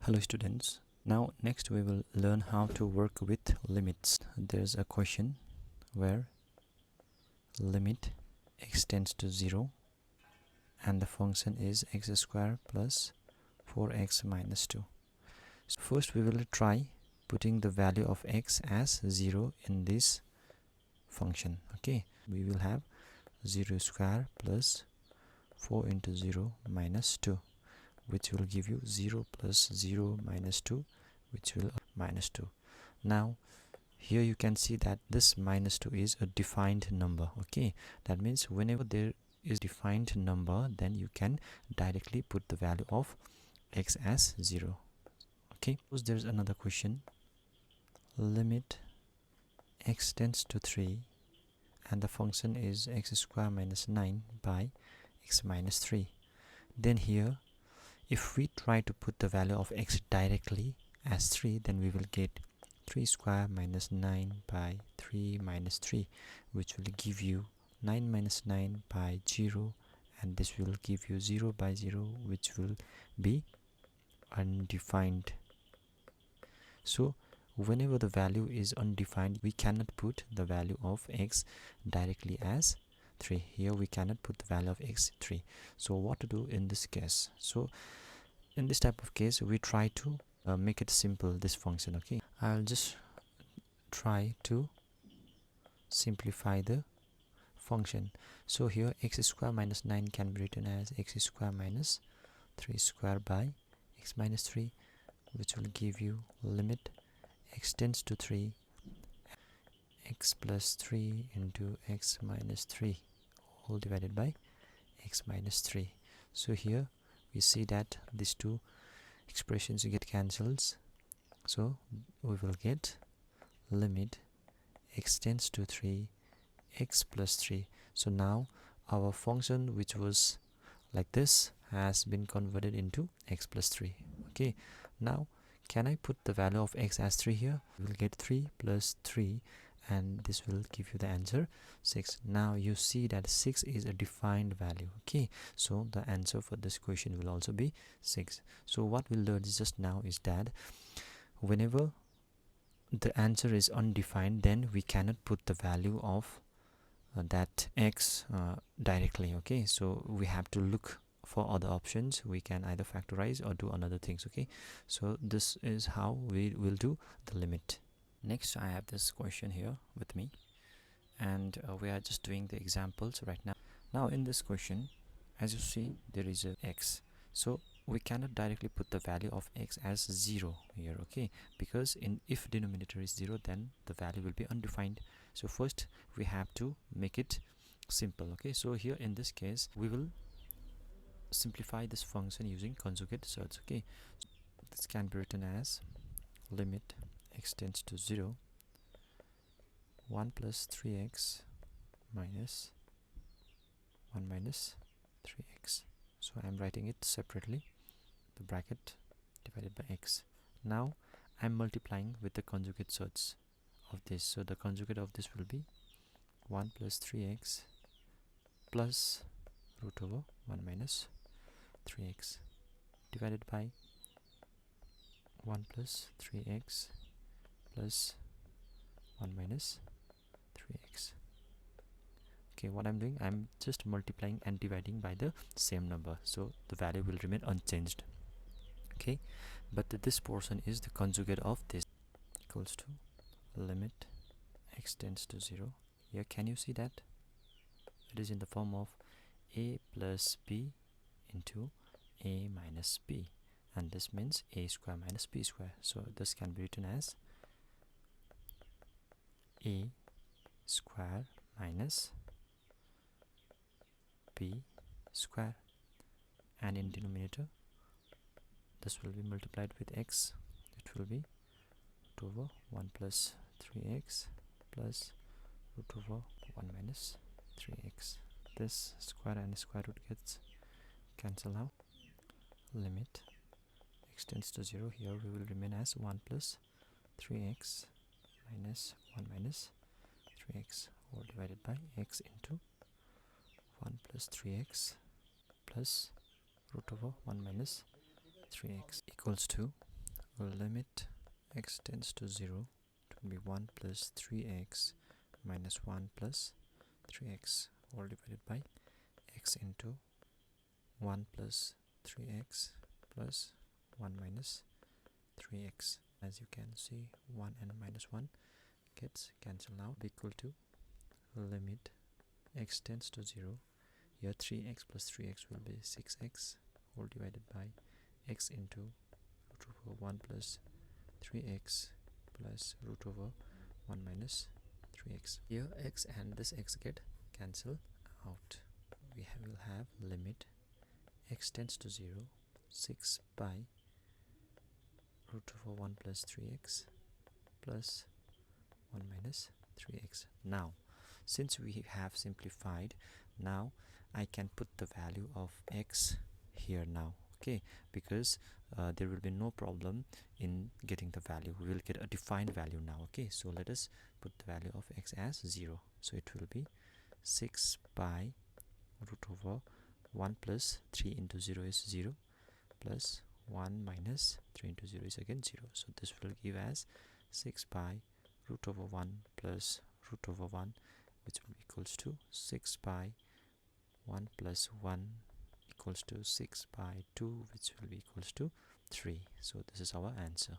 Hello students. Now next we will learn how to work with limits. There's a question where limit x tends to 0 and the function is x square plus 4x minus 2. So first we will try putting the value of x as 0 in this function. Okay, we will have 0 square plus 4 into 0 minus 2, which will give you 0 plus 0 minus 2, which will minus 2. Now here you can see that this minus 2 is a defined number. Okay, that means whenever there is defined number, then you can directly put the value of x as 0. Okay, suppose there's another question, limit x tends to 3 and the function is x square minus 9 by x minus 3. Then here if we try to put the value of x directly as 3, then we will get 3 square minus 9 by 3 minus 3, which will give you 9 minus 9 by 0, and this will give you 0 by 0, which will be undefined. So whenever the value is undefined, we cannot put the value of x directly as 3. Here we cannot put the value of x 3. So what to do in this case? So in this type of case, we try to make it simple, this function. Okay, I'll just try to simplify the function. So here x square minus 9 can be written as x square minus 3 square by x minus 3, which will give you limit x tends to 3 x plus 3 into x minus 3 all divided by x minus 3. So here we see that these two expressions get cancels, so we will get limit x tends to 3 x plus 3. So now our function, which was like this, has been converted into x plus 3. Okay, now can I put the value of x as 3 here? We will get 3 plus 3, and this will give you the answer 6. Now you see that 6 is a defined value. Okay, so the answer for this question will also be 6. So what we learned just now is that whenever the answer is undefined, then we cannot put the value of that x directly. Okay, so we have to look for other options. We can either factorize or do another things. Okay, so this is how we will do the limit. Next, I have this question here with me, and we are just doing the examples right now. Now in this question, as you see, there is a x, so we cannot directly put the value of x as 0 here. Okay, because if denominator is 0, then the value will be undefined. So first we have to make it simple. Okay, so here in this case we will simplify this function using conjugate search. Okay, so this can be written as limit x tends to 0 1 plus 3x minus 1 minus 3x. So I am writing it separately, the bracket divided by x. Now I am multiplying with the conjugate search of this, so the conjugate of this will be 1 plus 3x plus root over 1 minus 3x divided by 1 plus 3x plus 1 minus 3x. Okay, what I'm doing, I'm just multiplying and dividing by the same number, so the value will remain unchanged. Okay, but this portion is the conjugate of this, equals to limit x tends to 0. Here can you see that it is in the form of a plus b into a minus b, and this means a square minus b square. So this can be written as a square minus b square, and in denominator this will be multiplied with x. It will be root over 1 plus 3x plus root over 1 minus 3x. This square and square root gets cancel out. Limit x tends to 0, here we will remain as 1 plus 3x minus 1 minus 3x all divided by x into 1 plus 3x plus root over 1 minus 3x equals to limit x tends to 0, it will be 1 plus 3x minus 1 plus 3x all divided by x into 1 plus 3x plus 1 minus 3x. As you can see, 1 and minus 1 gets cancelled out, equal to limit x tends to 0. Here 3x plus 3x will be 6x all divided by x into root over 1 plus 3x plus root over 1 minus 3x. Here x and this x get cancelled out. We will have limit x tends to 0, 6 by root over 1 plus 3x plus 1 minus 3x. Now since we have simplified, now I can put the value of x here now, okay, because there will be no problem in getting the value. We will get a defined value now, okay. So let us put the value of x as 0. So it will be 6 by root over 1 plus 3 into 0 is 0 plus 1 minus 3 into 0 is again 0. So this will give as 6 by root over 1 plus root over 1, which will be equals to 6 by 1 plus 1 equals to 6 by 2, which will be equals to 3. So this is our answer.